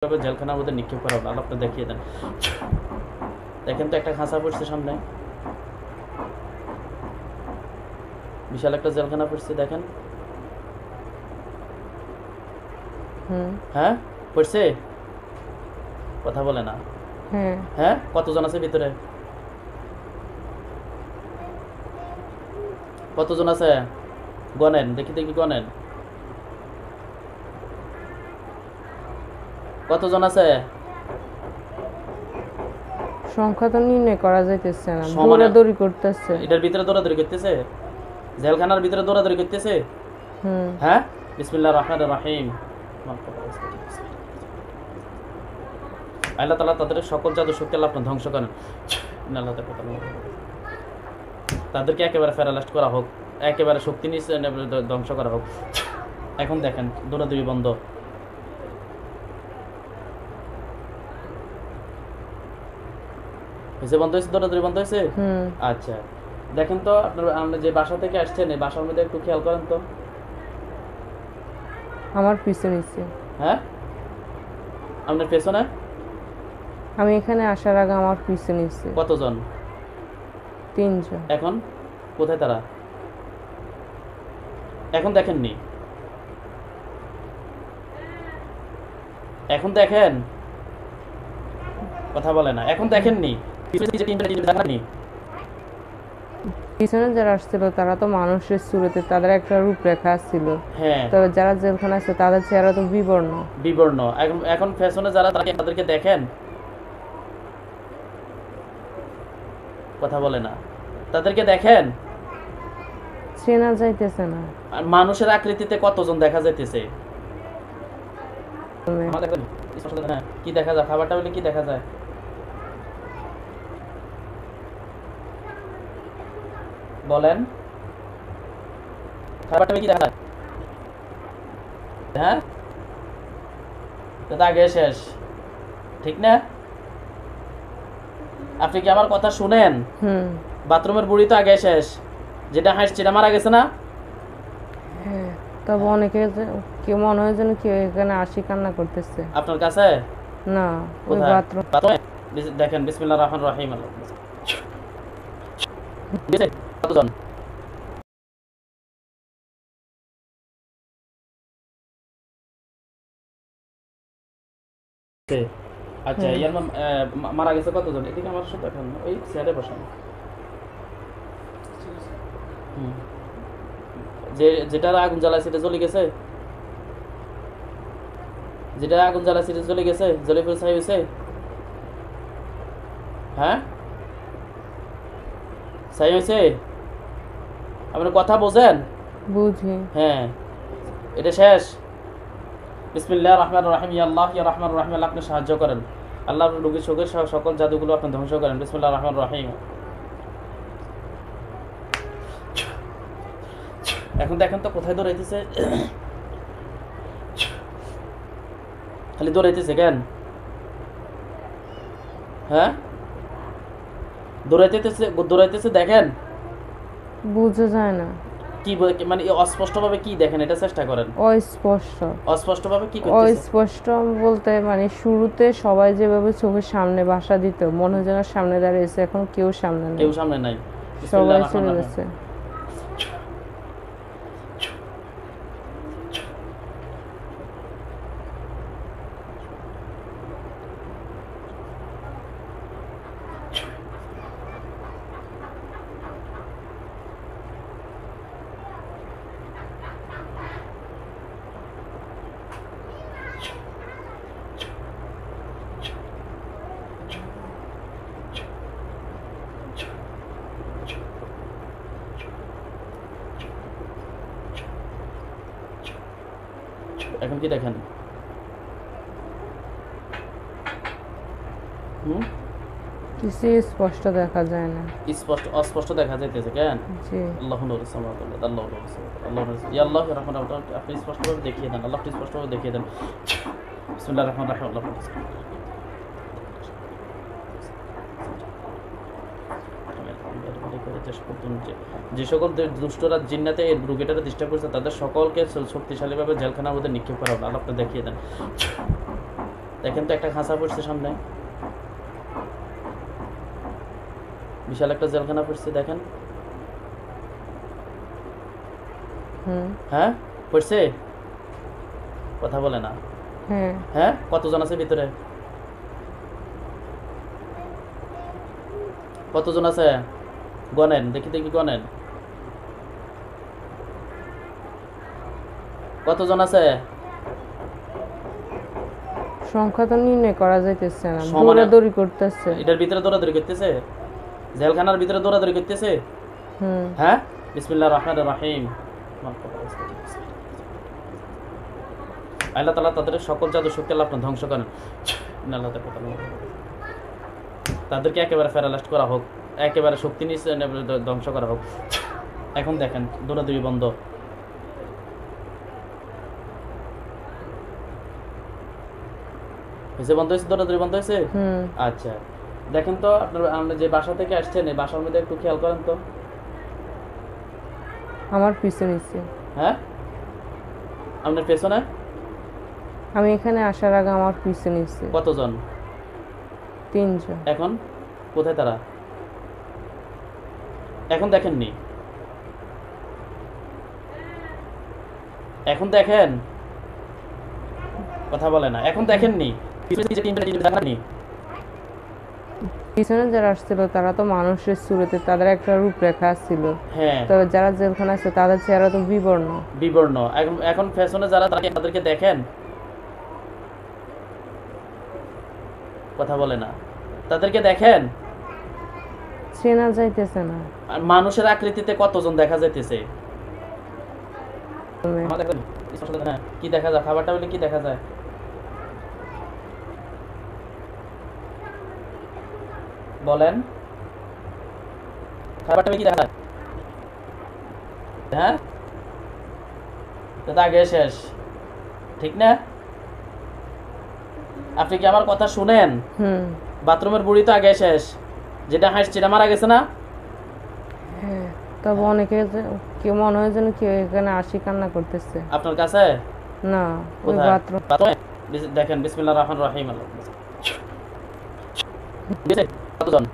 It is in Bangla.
জেলখানার মধ্যে নিক্ষেপ করা হবে। আল্লাহ আপনি দেখিয়ে দেন। দেখেন তো একটা খাঁচা পড়ছে সামনে, বিশাল একটা জেলখানা পড়ছে দেখেন। হ্যাঁ পড়ছে, কথা বলে না। হ্যাঁ কতজন আছে ভিতরে, কতজন আছে গনেন দেখি দেখি, গনেন কতজন আছে। সংখ্যা তো নির্ণয় করা যাইতেছে না, দৌড়াদৌড়ি করতেছে। এটার ভিতরে দৌড়াদৌড়ি করতেছে, জেলখানার ভিতরে দৌড়াদৌড়ি করতেছে। হ্যাঁ বিসমিল্লাহির রহমানির রহিম। আল্লাহ তাআলা তাদের সকল জাদু শক্তি আল্লাহ আপনি ধ্বংস করেন। আল্লাহ তাদেরকে একেবারে প্যারালাইজড করা হোক, একেবারে শক্তি নিয়ে ধ্বংস করা হোক। এখন দেখেন দৌড়াদৌড়ি বন্ধ। হয়েছে, বন্ধ হয়েছে, দৌড়াদৌড়ি বন্ধ হয়েছে। আচ্ছা দেখেন তো আপনার যে বাসা থেকে আসছেন এই বাসার মধ্যে একটু খেয়াল করেন তো। আমার পিছনে। হ্যাঁ আপনার পেছনে, আমি এখানে আসার আগে আমার পিছনে কতজন? 3 জন। এখন কোথায় তারা? এখন দেখেননি, এখন দেখেন, কথা বলে না। এখন দেখেননি, পিছনে যারা আসছিল তারা তো মানুষের সুরতে, তাদের একটা রূপরেখা ছিল। হ্যাঁ, তবে যারা জেলখানা আছে তাদের চেহারা তো বিবর্ণ বিবর্ণ। এখন পেছনে যারা তাদেরকে দেখেন, কথা বলে না, তাদেরকে দেখেন, চেনা যাইতেছে না। আর মানুষের আকৃতিতে কতজন দেখা যাইতেছে? কি দেখা যায়? খাবারটা বলে কি দেখা যায়? বলেন, খাবারটা কি দেখা যায়? হ্যাঁ এটা আগে শেষ, ঠিক না? আপনি কি আমার কথা শুনেন? বাথরুমের বুড়ি তো আগে শেষ, যেটা হাসছে সেটা মারা গেছে না? তবে অনেকে কেউ মনে হয় যেন কেউ এখানে আসি কান্না করতেছে। আপনার কাছে না, ওই বাথরুম। দেখেন বিসমিল্লাহির রহমানির রহিম। কতজন? আচ্ছা ইয়ার মারা গেছে কতজন? এদিকে আমার সাথে এখন ওই চেয়ারে বসান। যেটা আগুন জ্বালায় সেটা জ্বলে গেছে, যেটা আগুন জ্বালায় সেটা জ্বলে গেছে, জ্বলে ফেলে ছাই হয়েছে। হ্যাঁ ছাই হয়েছে। আপনি কথা বোঝেন? বুঝি। হ্যাঁ এটা শেষ। বিসমিল্লাহির রহমানির রহিম। ইয়া আল্লাহ ইয়া রহমানির রহিম, আল্লাহ আপনি সাহায্য করেন। আল্লাহ রোগীর চোখের সকল জাদুগুলো আপনি ধ্বংস করেন। বিসমিল্লাহির রহমানির রহিম। এখন দেখেন তো কোথায় দৌড়াইতেছে, খালি দৌড়াইতেছে কেন? হ্যাঁ দৌড়াইতেছে দেখেন, বুঝা যায় না কি মানে অস্পষ্টভাবে কি দেখেন, এটা চেষ্টা করেন। অস্পষ্টভাবে কি করতেছে? অস্পষ্ট বলতে মানে শুরুতে সবাই যেভাবে চোখের সামনে বাসা দিত, মনে হয় যেন সামনে দাঁড়িয়েছে, এখন কেউ সামনে নাই, সবাই চলে গেছে। এখন কি দেখেন? কিছু স্পষ্ট দেখা যায় না, অস্পষ্ট দেখা যাইতেছে কেন? জি আল্লাহু নূরুস সামাওয়াতি ওয়াল আরদ, আল্লাহু নূরুস সামাওয়াতি, আল্লাহু নূরুস, ইয়া আল্লাহ ইয়া রহমান আপনি স্পষ্টভাবে দেখিয়ে দেন, আল্লাহ আপনি স্পষ্টভাবে দেখিয়ে দেন। বিসমিল্লাহির রহমানির রহিম। আল্লাহ যে সকল দুষ্টরা জিন্নাতে এই রোগীটারে ডিস্টার্ব করছে তাদের সকলকে শক্তিশালীভাবে জেলখানার মধ্যে নিক্ষেপ করা হবে। আল্লাহ আপনি দেখিয়ে দেন। দেখেন তো একটা খাঁচা পড়ছে সামনে, বিশাল একটা জেলখানা পড়ছে দেখেন। হ্যাঁ পড়ছে, কথা বলে না। হ্যাঁ কতজন আছে ভিতরে, কতজন আছে গনেন দেখি দেখি, গনেন কতজন আছে। সংখ্যা তো নির্ণয় করা যাইতেছে না, দৌড়াদৌড়ি করতেছে। এটার ভিতরে দৌড়াদৌড়ি করতেছে, জেলখানার ভিতরে দৌড়াদৌড়ি করতেছে। হ্যাঁ বিসমিল্লাহির রহমানির রহিম। আল্লাহ তাআলা তাদের সকল জাদু শক্তি আল্লাহ আপনার ধ্বংস করেন। আল্লাহ তাদেরকে একেবারে প্যারালাইজড করা হোক, একেবারে শক্তি নিয়ে ধ্বংস করা হোক। এখন দেখেন দৌড়াদৌড়ি বন্ধ। হয়েছে, বন্ধ হয়েছে, দৌড়াদৌড়ি বন্ধ হয়েছে। আচ্ছা দেখেন তো আপনার আপনি যে বাসা থেকে আসছেন এই বাসার মধ্যে একটু খেয়াল করেন তো। আমার পিছনে, হ্যাঁ আপনার পেছনে, আমি এখানে আসার আগে আমার পিছনে কতজন? 3 জন। এখন কোথায় তারা? এখন দেখেননি, এখন দেখেন, কথা বলে না, এখন দেখেননি। পিছনে যারা আসছিল তারা তো মানুষের সুরতে, তাদের একটা রূপরেখা ছিল। হ্যাঁ, তবে যারা জেলখানা আছে তাদের চেহারা তো বিবর্ণ বিবর্ণ। এখন পেছনে যারা তাদেরকে দেখেন, কথা বলে না, তাদেরকে দেখেন, চেনা যাইতেছে না। আর মানুষের আকৃতিতে কতজন দেখা যাইতেছে? কি দেখা যায়? খাবারটা বলে কি দেখা যায়? বলেন, খাবারটা কি দেখা যায়? হ্যাঁ তো আগে শেষ, ঠিক না? আপনি কি আমার কথা শুনেন? বাথরুমের বুড়ি তো আগে শেষ, যেটা হাসছে এটা মারা গেছে না? তবে অনেকে কেউ মনে হয় যেন কেউ এখানে আসি কান্না করতেছে। আপনার কাছে না, ওই বাথরুম। দেখেন বিসমিল্লাহির রহমানির রহিম। কতজন?